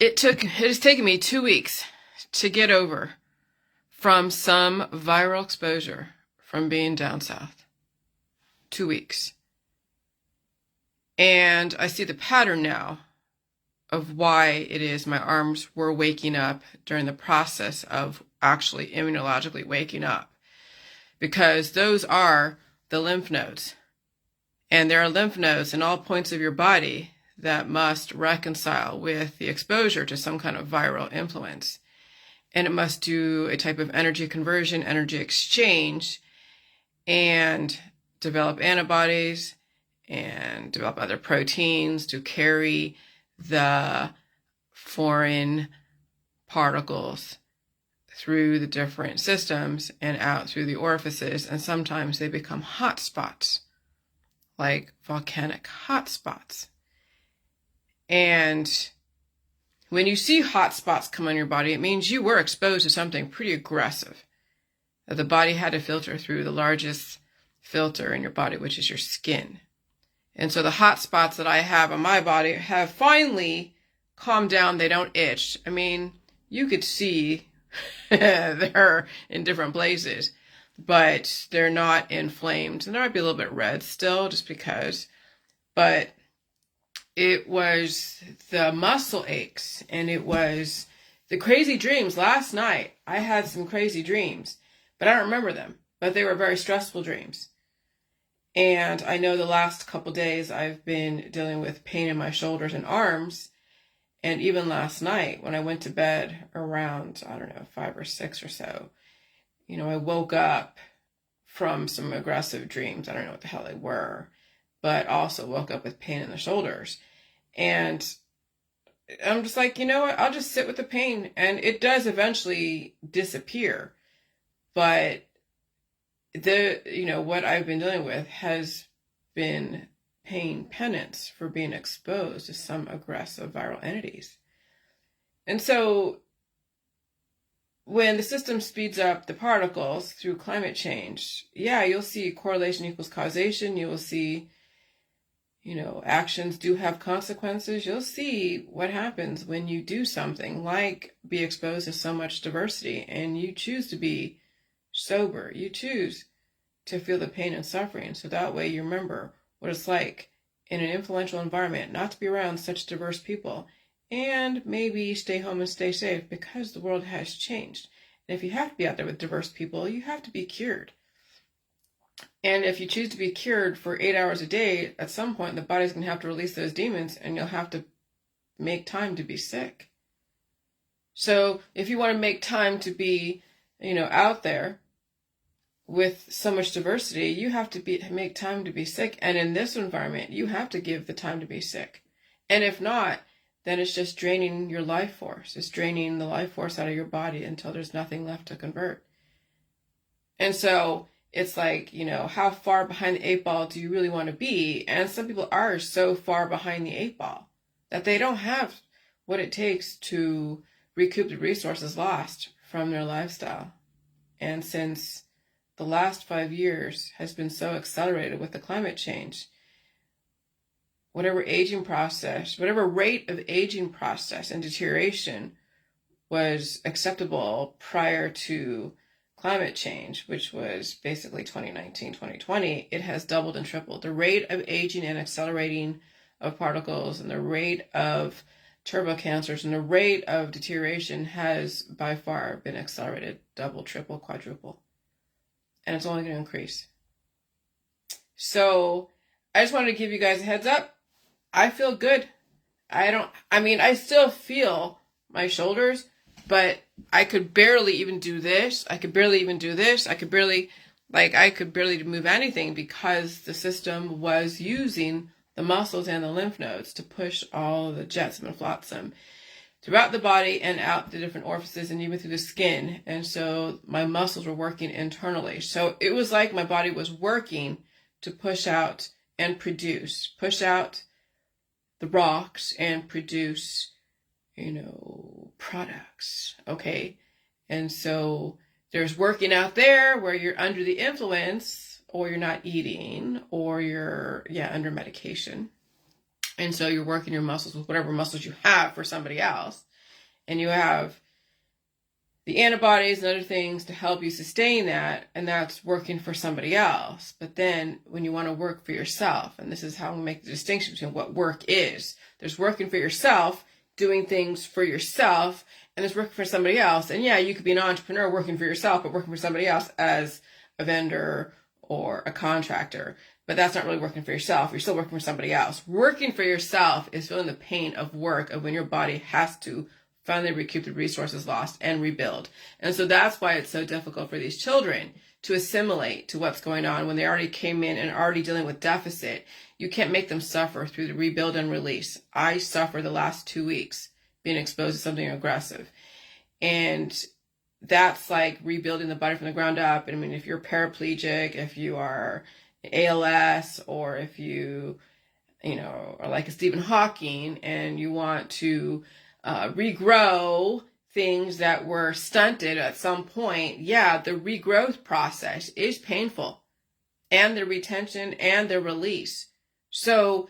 It has taken me 2 weeks to get over from some viral exposure from being down south. 2 weeks. And I see the pattern now of why it is my arms were waking up during the process of actually immunologically waking up. Because those are the lymph nodes. And there are lymph nodes in all points of your body that must reconcile with the exposure to some kind of viral influence. And it must do a type of energy conversion, energy exchange, and develop antibodies and develop other proteins to carry the foreign particles through the different systems and out through the orifices. And sometimes they become hot spots, like volcanic hot spots. And when you see hot spots come on your body, it means you were exposed to something pretty aggressive that the body had to filter through the largest filter in your body, which is your skin. And so the hot spots that I have on my body have finally calmed down. They don't itch. I mean, you could see they're in different places, but they're not inflamed. And there might be a little bit red still just because, but it was the muscle aches and it was the crazy dreams. Last night, I had some crazy dreams, but I don't remember them, but they were very stressful dreams. And I know the last couple days I've been dealing with pain in my shoulders and arms. And even last night when I went to bed around, 5 or 6 or so, I woke up from some aggressive dreams. I don't know what the hell they were, but also woke up with pain in the shoulders. And I'm just like, you know what? I'll just sit with the pain, and it does eventually disappear. But what I've been dealing with has been pain penance for being exposed to some aggressive viral entities. And so when the system speeds up the particles through climate change, you'll see correlation equals causation. You will see, actions do have consequences. You'll see what happens when you do something like be exposed to so much diversity and you choose to be sober. You choose to feel the pain and suffering. So that way you remember what it's like in an influential environment not to be around such diverse people, and maybe stay home and stay safe because the world has changed. And if you have to be out there with diverse people, you have to be cured. And if you choose to be cured for 8 hours a day, at some point the body's going to have to release those demons and you'll have to make time to be sick. So if you want to make time to be, out there with so much diversity, you have to make time to be sick. And in this environment, you have to give the time to be sick. And if not, then it's just draining your life force. It's draining the life force out of your body until there's nothing left to convert. And so it's like, how far behind the 8 ball do you really want to be? And some people are so far behind the 8 ball that they don't have what it takes to recoup the resources lost from their lifestyle. And since the last 5 years has been so accelerated with the climate change, whatever rate of aging process and deterioration was acceptable prior to climate change, which was basically 2019, 2020, it has doubled and tripled. The rate of aging and accelerating of particles and the rate of turbo cancers and the rate of deterioration has by far been accelerated, double, triple, quadruple. And it's only going to increase. So I just wanted to give you guys a heads up. I feel good. I still feel my shoulders, but I could barely even do this. I could barely move anything because the system was using the muscles and the lymph nodes to push all of the jetsam and flotsam throughout the body and out the different orifices and even through the skin. And so my muscles were working internally. So it was like my body was working to push out and push out the rocks and produce, products. Okay. And so there's working out there where you're under the influence or you're not eating or you're, under medication. And so you're working your muscles with whatever muscles you have for somebody else. And you have the antibodies and other things to help you sustain that, and that's working for somebody else. But then when you want to work for yourself, and this is how we make the distinction between what work is. There's working for yourself, doing things for yourself, and there's working for somebody else. And yeah, you could be an entrepreneur working for yourself, but working for somebody else as a vendor or a contractor. But that's not really working for yourself. You're still working for somebody else. Working for yourself is feeling the pain of work, of when your body has to finally recoup the resources lost and rebuild. And so that's why it's so difficult for these children to assimilate to what's going on when they already came in and already dealing with deficit. You can't make them suffer through the rebuild and release. I suffered the last 2 weeks being exposed to something aggressive. And that's like rebuilding the body from the ground up. I mean, if you're paraplegic, if you are ALS, or if you are like a Stephen Hawking and you want to regrow things that were stunted at some point, yeah, the regrowth process is painful, and the retention and the release. So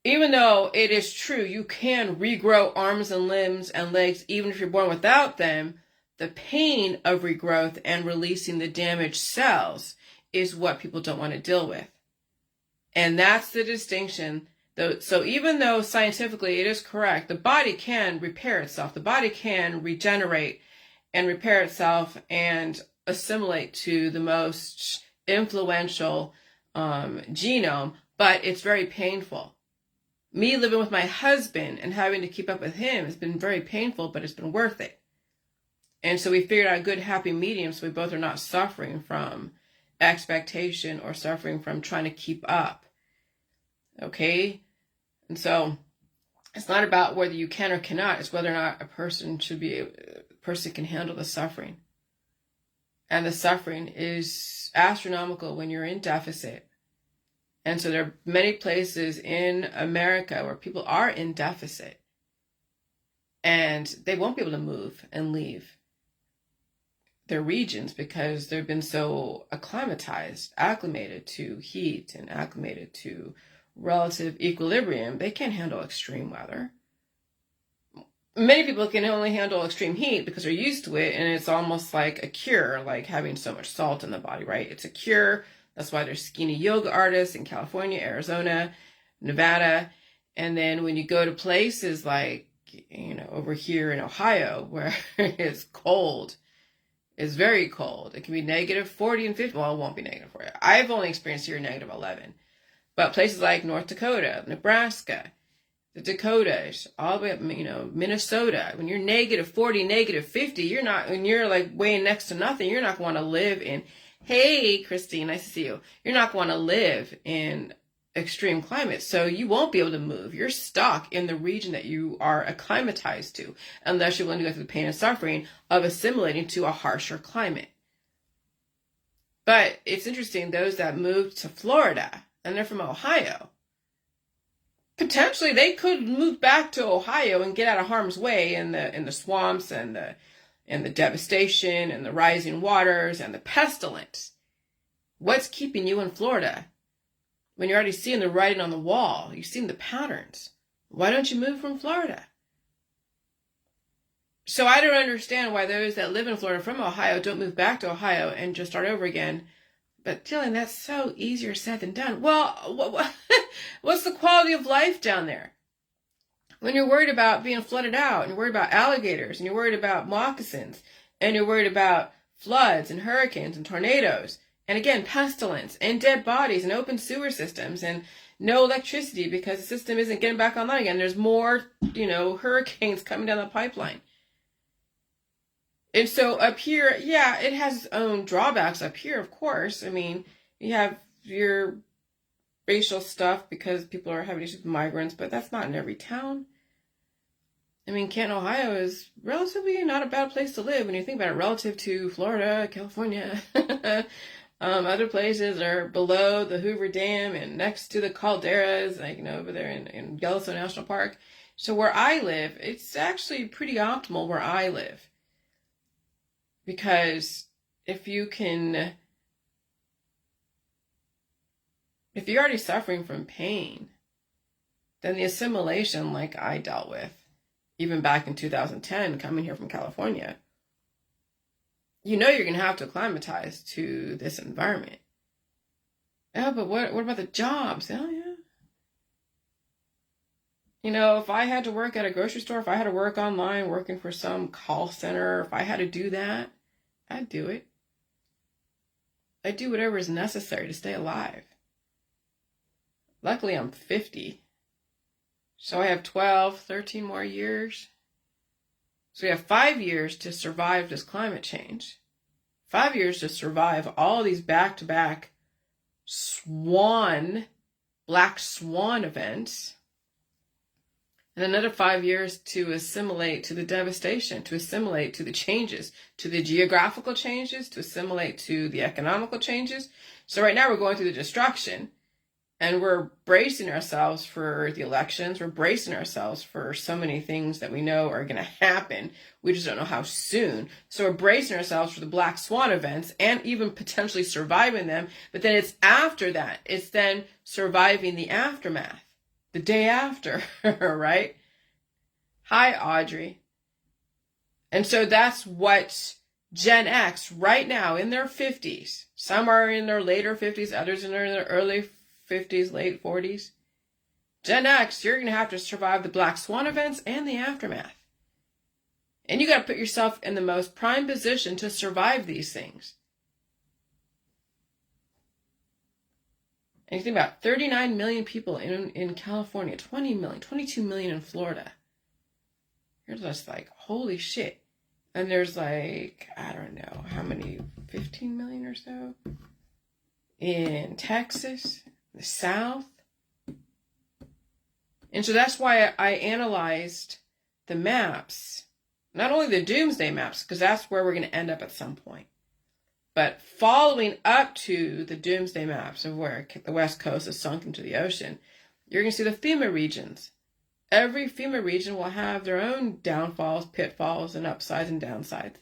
even though it is true you can regrow arms and limbs and legs even if you're born without them, the pain of regrowth and releasing the damaged cells is what people don't want to deal with. And that's the distinction. So even though scientifically it is correct, the body can repair itself. The body can regenerate and repair itself and assimilate to the most influential genome, but it's very painful. Me living with my husband and having to keep up with him has been very painful, but it's been worth it. And so we figured out a good happy medium so we both are not suffering from expectation or suffering from trying to keep up. Okay? And so it's not about whether you can or cannot, it's whether or not a person can handle the suffering. And the suffering is astronomical when you're in deficit. And so there are many places in America where people are in deficit and they won't be able to move and leave their regions because they've been so acclimated to heat and acclimated to relative equilibrium. They can't handle extreme weather. Many people can only handle extreme heat because they're used to it, and it's almost like a cure, like having so much salt in the body, right? It's a cure. That's why there's skinny yoga artists in California, Arizona, Nevada. And then when you go to places like, over here in Ohio, where it's cold, it's very cold. It can be negative 40 and 50. Well, it won't be negative 40. I've only experienced here negative 11. But places like North Dakota, Nebraska, the Dakotas, all the way up, Minnesota, when you're negative 40, negative 50, when you're like weighing next to nothing, you're not going to live in, hey, Christine, nice to see you. You're not going to live in extreme climates. So you won't be able to move. You're stuck in the region that you are acclimatized to, unless you're willing to go through the pain and suffering of assimilating to a harsher climate. But it's interesting, those that moved to Florida, and they're from Ohio, potentially they could move back to Ohio and get out of harm's way in the swamps and the devastation and the rising waters and the pestilence. What's keeping you in Florida when you're already seeing the writing on the wall? You've seen the patterns. Why don't you move from Florida? So I don't understand why those that live in Florida from Ohio don't move back to Ohio and just start over again. But Dylan, that's so easier said than done. Well, what's the quality of life down there? When you're worried about being flooded out, and you're worried about alligators, and you're worried about moccasins, and you're worried about floods and hurricanes and tornadoes, and again, pestilence and dead bodies and open sewer systems and no electricity because the system isn't getting back online again. There's more, hurricanes coming down the pipeline. And so up here, yeah, it has its own drawbacks up here, of course. I mean, you have your racial stuff because people are having issues with migrants, but that's not in every town. I mean, Canton, Ohio is relatively not a bad place to live when you think about it relative to Florida, California. Other places are below the Hoover Dam and next to the calderas, like, over there in Yellowstone National Park. So where I live, it's actually pretty optimal where I live. Because if you're already suffering from pain, then the assimilation, like I dealt with, even back in 2010, coming here from California, you're going to have to acclimatize to this environment. Yeah, but what about the jobs? Oh, yeah. If I had to work at a grocery store, if I had to work online, working for some call center, if I had to do that, I'd do it. I'd do whatever is necessary to stay alive. Luckily, I'm 50. So I have 12, 13 more years. So we have 5 years to survive this climate change. 5 years to survive all these back-to-back black swan events. And another 5 years to assimilate to the devastation, to assimilate to the changes, to the geographical changes, to assimilate to the economical changes. So right now we're going through the destruction, and we're bracing ourselves for the elections. We're bracing ourselves for so many things that we know are going to happen. We just don't know how soon. So we're bracing ourselves for the black swan events and even potentially surviving them. But then it's after that. It's then surviving the aftermath. The day after, right? Hi, Audrey. And so that's what Gen X right now in their 50s, some are in their later 50s, others in their early 50s, late 40s. Gen X, you're going to have to survive the black swan events and the aftermath. And you got to put yourself in the most prime position to survive these things. And you think about 39 million people in California, 20 million, 22 million in Florida. You're just like, holy shit. And there's like, I don't know, how many, 15 million or so in Texas, the South. And so that's why I analyzed the maps, not only the doomsday maps, because that's where we're going to end up at some point. But following up to the doomsday maps of where the West Coast is sunk into the ocean, you're going to see the FEMA regions. Every FEMA region will have their own downfalls, pitfalls, and upsides and downsides.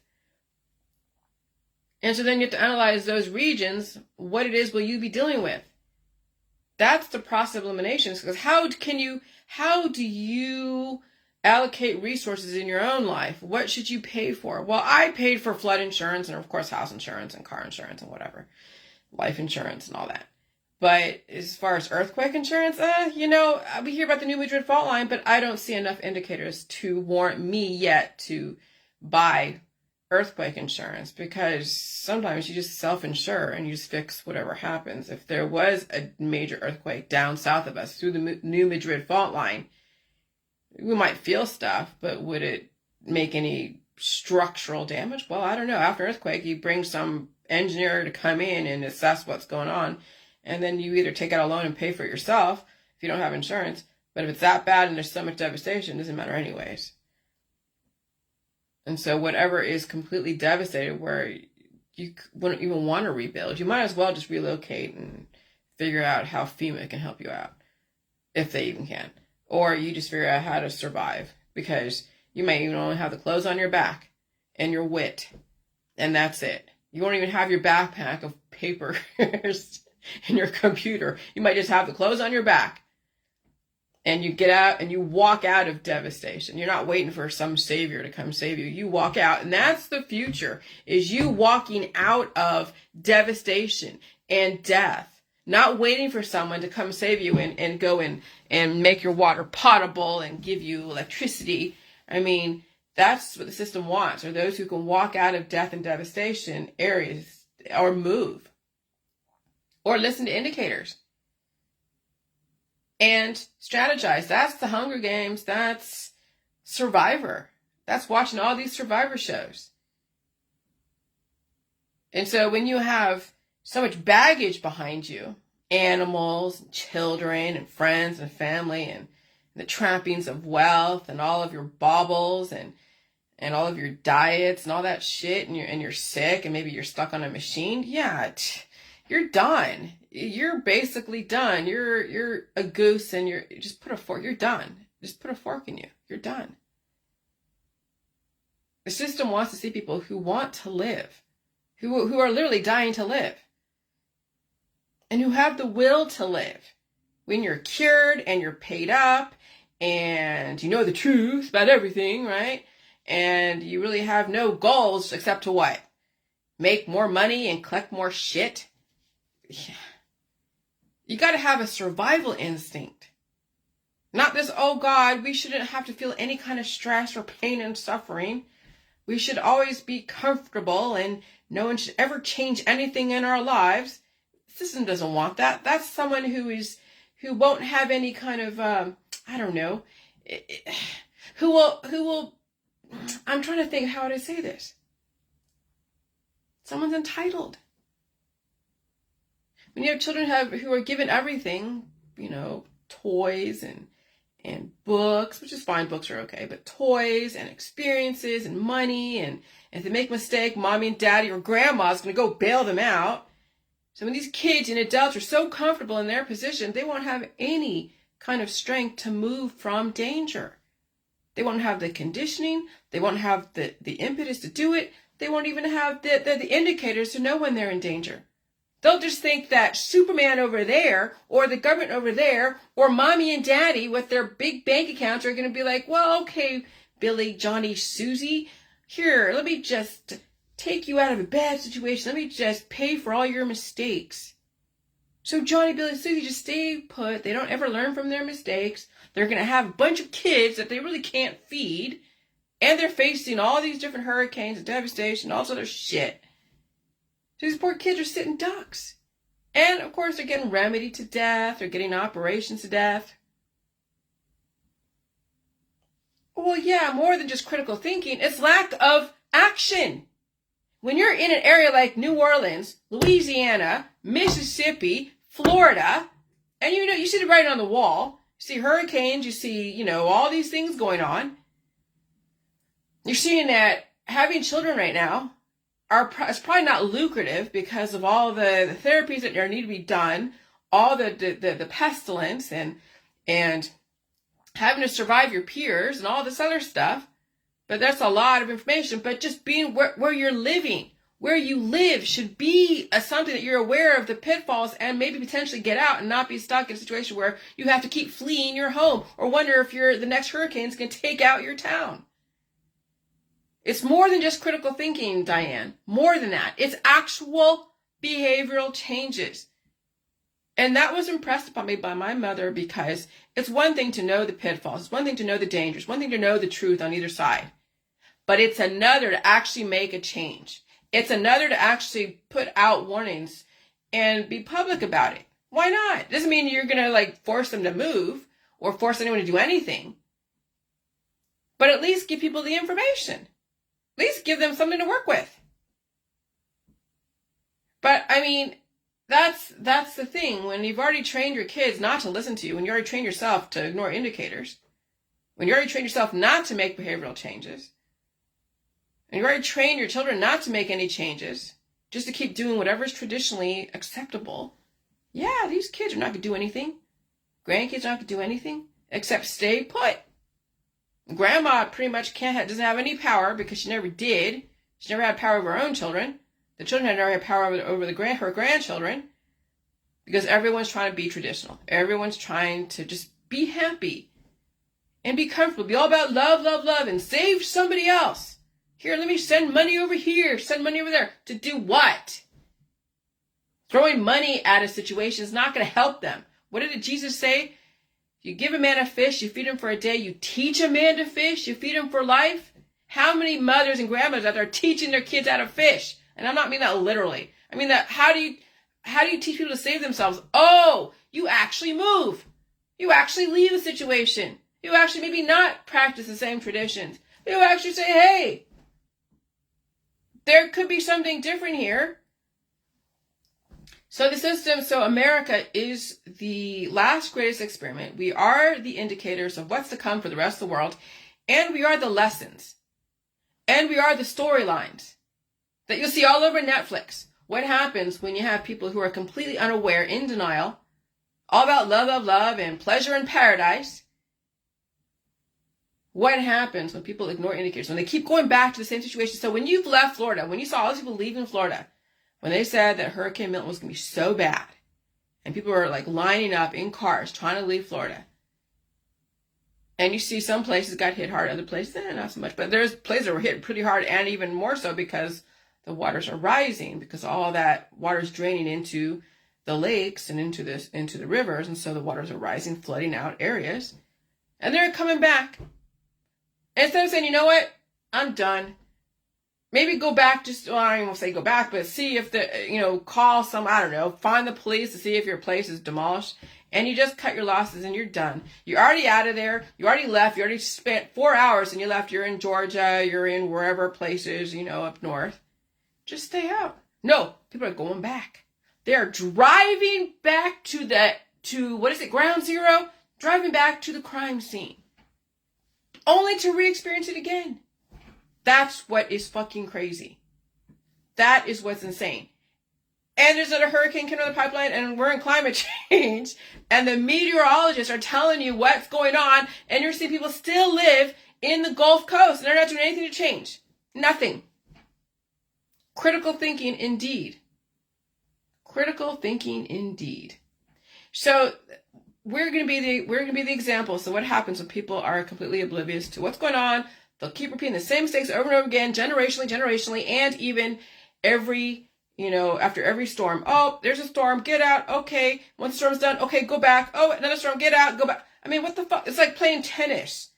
And so then you have to analyze those regions. What it is will you be dealing with? That's the process of eliminations. Because how do you allocate resources in your own life? What should you pay for? Well, I paid for flood insurance and, of course, house insurance and car insurance and whatever, life insurance and all that. But as far as earthquake insurance, we hear about the New Madrid fault line, but I don't see enough indicators to warrant me yet to buy earthquake insurance, because sometimes you just self-insure and you just fix whatever happens. If there was a major earthquake down south of us through the New Madrid fault line, we might feel stuff, but would it make any structural damage? Well, I don't know. After earthquake, you bring some engineer to come in and assess what's going on, and then you either take out a loan and pay for it yourself if you don't have insurance. But if it's that bad and there's so much devastation, it doesn't matter anyways. And so whatever is completely devastated where you wouldn't even want to rebuild, you might as well just relocate and figure out how FEMA can help you out, if they even can. Or you just figure out how to survive, because you might even only have the clothes on your back and your wit, and that's it. You won't even have your backpack of papers and your computer. You might just have the clothes on your back, and you get out and you walk out of devastation. You're not waiting for some savior to come save you. You walk out, and that's the future, is you walking out of devastation and death. Not waiting for someone to come save you and go in and make your water potable and give you electricity. I mean, that's what the system wants, are those who can walk out of death and devastation areas, or move, or listen to indicators and strategize. That's the Hunger Games. That's Survivor. That's watching all these Survivor shows. And so when you have so much baggage behind you, animals, and children, and friends, and family, and the trappings of wealth, and all of your baubles, and all of your diets, and all that shit, and you're sick, and maybe you're stuck on a machine, you're done. You're basically done. You're a goose, and you're done. Just put a fork in you. You're done. The system wants to see people who want to live, who are literally dying to live, and who have the will to live. When you're cured and you're paid up and you know the truth about everything, right? And you really have no goals except to what? Make more money and collect more shit? Yeah. You got to have a survival instinct. Not this, oh God, we shouldn't have to feel any kind of stress or pain and suffering. We should always be comfortable and no one should ever change anything in our lives. The system doesn't want that. That's someone who won't have any kind of, I don't know, who will, I'm trying to think how would I say this. Someone's entitled. When you have children who are given everything, toys and books, which is fine, books are okay, but toys and experiences and money, and if they make a mistake, mommy and daddy or grandma's going to go bail them out. So when these kids and adults are so comfortable in their position, they won't have any kind of strength to move from danger. They won't have the conditioning. They won't have the impetus to do it. They won't even have the indicators to know when they're in danger. They'll just think that Superman over there, or the government over there, or mommy and daddy with their big bank accounts are going to be like, well, okay, Billy, Johnny, Susie, here, let me just take you out of a bad situation. Let me just pay for all your mistakes. So Johnny, Billy, Susie just stay put. They don't ever learn from their mistakes. They're going to have a bunch of kids that they really can't feed. And they're facing all these different hurricanes and devastation, all this other shit. So these poor kids are sitting ducks. And, of course, they're getting remedied to death or getting operations to death. Well, yeah, more than just critical thinking. It's lack of action. When you're in an area like New Orleans, Louisiana, Mississippi, Florida, and you see the writing on the wall. You see hurricanes, you see, all these things going on. You're seeing that having children right now it's probably not lucrative because of all the therapies that need to be done, all the pestilence and having to survive your peers and all this other stuff. But that's a lot of information. But just being where you're living, where you live should be something that you're aware of the pitfalls and maybe potentially get out and not be stuck in a situation where you have to keep fleeing your home or wonder if the next hurricane is going to take out your town. It's more than just critical thinking, Diane. More than that. It's actual behavioral changes. And that was impressed upon me by my mother because it's one thing to know the pitfalls. It's one thing to know the dangers. One thing to know the truth on either side. But it's another to actually make a change. It's another to actually put out warnings and be public about it. Why not? It doesn't mean you're going to force them to move or force anyone to do anything. But at least give people the information. At least give them something to work with. But, that's the thing. When you've already trained your kids not to listen to you, when you already trained yourself to ignore indicators, when you already trained yourself not to make behavioral changes, and you already trained your children not to make any changes, just to keep doing whatever is traditionally acceptable, yeah, these kids are not going to do anything. Grandkids are not going to do anything except stay put. Grandma pretty much doesn't have any power because she never did. She never had power over her own children. The children had never had power over her grandchildren because everyone's trying to be traditional. Everyone's trying to just be happy and be comfortable. Be all about love, love, love, and save somebody else. Here, let me send money over here, send money over there. To do what? Throwing money at a situation is not going to help them. What did Jesus say? You give a man a fish, you feed him for a day. You teach a man to fish, you feed him for life. How many mothers and grandmothers out there are teaching their kids how to fish? And I'm not mean that literally. I mean that how do you teach people to save themselves? Oh, you actually move. You actually leave a situation. You actually maybe not practice the same traditions. You actually say, hey, there could be something different here. So America is the last greatest experiment. We are the indicators of what's to come for the rest of the world. And we are the lessons. And we are the storylines that you'll see all over Netflix. What happens when you have people who are completely unaware, in denial, all about love, love, love, and pleasure and paradise? What happens when people ignore indicators? When they keep going back to the same situation. So when you've left Florida, when you saw all these people leaving Florida, when they said that Hurricane Milton was going to be so bad, and people were lining up in cars trying to leave Florida, And you see some places got hit hard, other places, not so much. But there's places that were hit pretty hard, and even more so because the waters are rising, because all that water is draining into the lakes and into the rivers, and so the waters are rising, flooding out areas. And they're coming back. Instead of saying, you know what, I'm done. Maybe go back, I don't even want to say go back, but see if call some, I don't know, find the police to see if your place is demolished. And you just cut your losses and you're done. You're already out of there. You already left. You already spent 4 hours and you left. You're in Georgia. You're in wherever places, up north. Just stay out. No, people are going back. They are driving back to ground zero? Driving back to the crime scene. Only to re-experience it again. That's what is fucking crazy. That is what's insane. And there's a hurricane coming down the pipeline, and we're in climate change, and the meteorologists are telling you what's going on, and you're seeing people still live in the Gulf Coast, and they're not doing anything to change. Nothing. Critical thinking indeed. Critical thinking indeed. So we're going to be the example. So what happens when people are completely oblivious to what's going on? They'll keep repeating the same mistakes over and over again, generationally, and even after every storm. Oh, there's a storm, get out, okay. Once the storm's done, okay, go back. Oh, another storm, get out, go back. I mean, what the fuck? It's like playing tennis.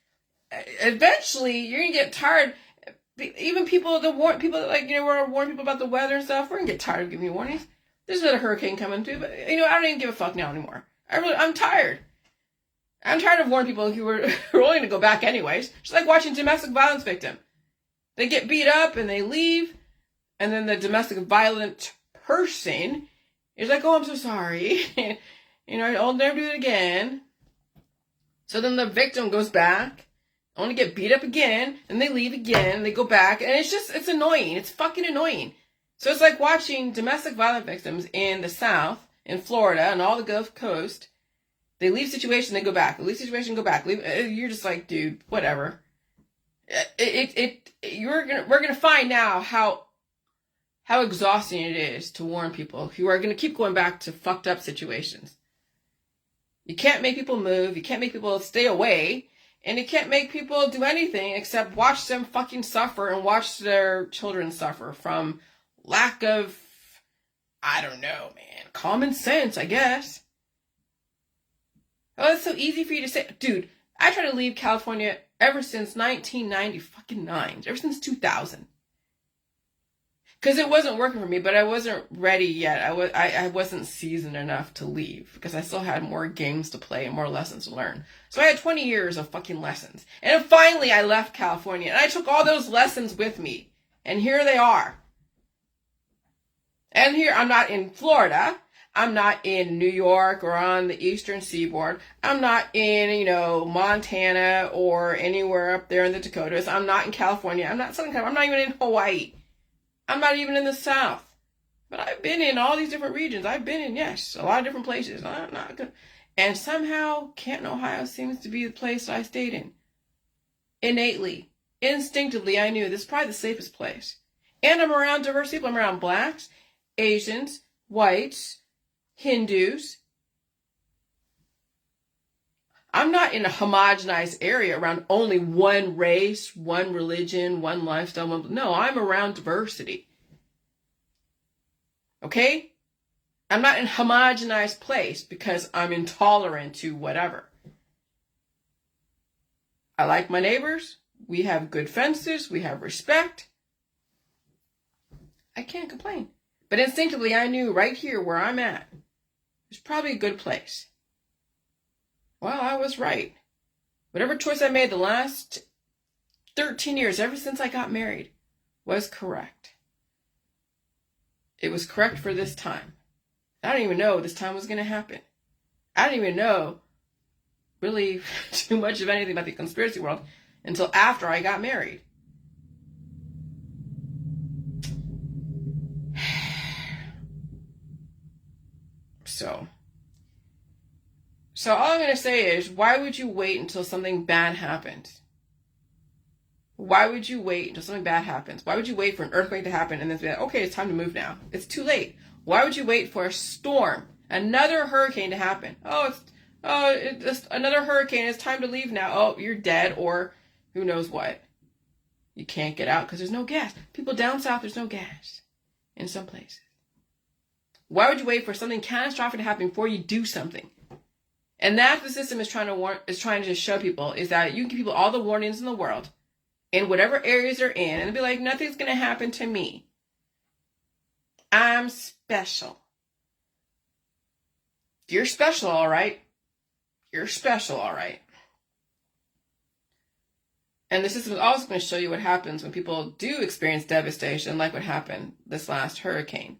Eventually, you're going to get tired. Even people that warn people, we're warning people about the weather and stuff, we're going to get tired of giving you warnings. There's another hurricane coming too, but, I don't even give a fuck now anymore. I'm tired. I'm tired of warning people who are only going to go back anyways. Just like watching domestic violence victim. They get beat up and they leave. And then the domestic violent person is like, oh, I'm so sorry. I'll never do it again. So then the victim goes back, only get beat up again, and they leave again, and they go back. And it's annoying. It's fucking annoying. So it's like watching domestic violent victims in the South, in Florida, and all the Gulf Coast. They leave situation, they go back. They leave situation, go back. You're just like, dude, whatever. We're gonna find now how exhausting it is to warn people who are going to keep going back to fucked up situations. You can't make people move. You can't make people stay away. And you can't make people do anything except watch them fucking suffer and watch their children suffer from lack of, I don't know, man, common sense, I guess. Oh, it's so easy for you to say. Dude, I tried to leave California ever since 1999, ever since 2000. Because it wasn't working for me, but I wasn't ready yet. I wasn't seasoned enough to leave because I still had more games to play and more lessons to learn. So I had 20 years of fucking lessons. And then finally I left California and I took all those lessons with me. And here they are. And here, I'm not in Florida. I'm not in New York or on the Eastern Seaboard. I'm not in, Montana or anywhere up there in the Dakotas. I'm not in California. I'm not Southern California. I'm not even in Hawaii. I'm not even in the South. But I've been in all these different regions. I've been in, yes, a lot of different places. I'm not good. And somehow, Canton, Ohio seems to be the place that I stayed in. Innately, instinctively, I knew this is probably the safest place. And I'm around diverse people. I'm around blacks, Asians, whites, Hindus. I'm not in a homogenized area around only one race, one religion, one lifestyle. No, I'm around diversity. Okay? I'm not in a homogenized place because I'm intolerant to whatever. I like my neighbors. We have good fences. We have respect. I can't complain. But instinctively, I knew right here where I'm at, it's probably a good place. Well, I was right. Whatever choice I made the last 13 years, ever since I got married, was correct. It was correct for this time. I didn't even know this time was going to happen. I didn't even know really too much of anything about the conspiracy world until after I got married. So all I'm going to say is, why would you wait until something bad happens? Why would you wait until something bad happens? Why would you wait for an earthquake to happen and then be like, okay, it's time to move now? It's too late. Why would you wait for a storm, another hurricane to happen? Oh, Oh, it's just another hurricane. It's time to leave now. Oh, you're dead, or who knows what. You can't get out because there's no gas. People down south, there's no gas in some places. Why would you wait for something catastrophic to happen before you do something? And that's what the system is trying to show people, is that you can give people all the warnings in the world in whatever areas they're in, and be like, nothing's going to happen to me. I'm special. You're special, all right. You're special, all right. And the system is also going to show you what happens when people do experience devastation, like what happened this last hurricane.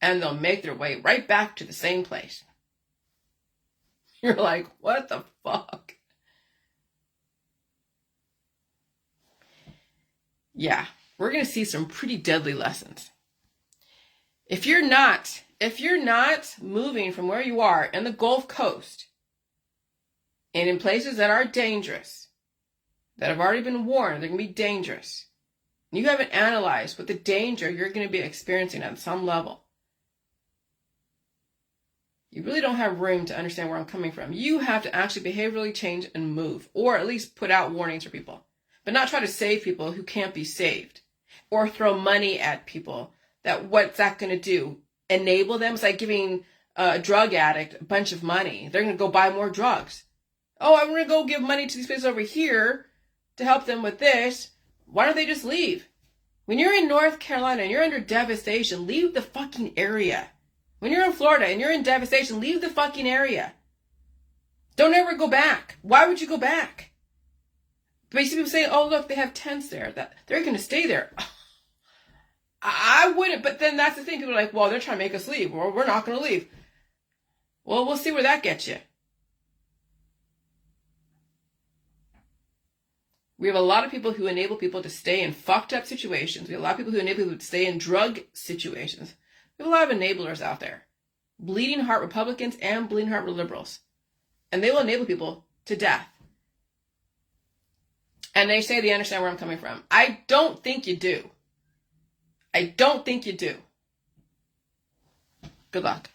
And they'll make their way right back to the same place. You're like, what the fuck? Yeah, we're going to see some pretty deadly lessons. If you're not moving from where you are in the Gulf Coast and in places that are dangerous, that have already been warned, they're going to be dangerous, and you haven't analyzed what the danger you're going to be experiencing at some level, you really don't have room to understand where I'm coming from. You have to actually behaviorally change and move, or at least put out warnings for people, but not try to save people who can't be saved, or throw money at people. That what's that going to do? Enable them? It's like giving a drug addict a bunch of money. They're going to go buy more drugs. Oh, I'm going to go give money to these places over here to help them with this. Why don't they just leave? When you're in North Carolina and you're under devastation, leave the fucking area. When you're in Florida and you're in devastation, leave the fucking area. Don't ever go back. Why would you go back? But you see people saying, oh, look, they have tents there. That they're going to stay there. I wouldn't, but then that's the thing. People are like, well, they're trying to make us leave, or we're not going to leave. Well, we'll see where that gets you. We have a lot of people who enable people to stay in fucked up situations. We have a lot of people who enable people to stay in drug situations. We have a lot of enablers out there. Bleeding heart Republicans and bleeding heart liberals. And they will enable people to death. And they say they understand where I'm coming from. I don't think you do. I don't think you do. Good luck.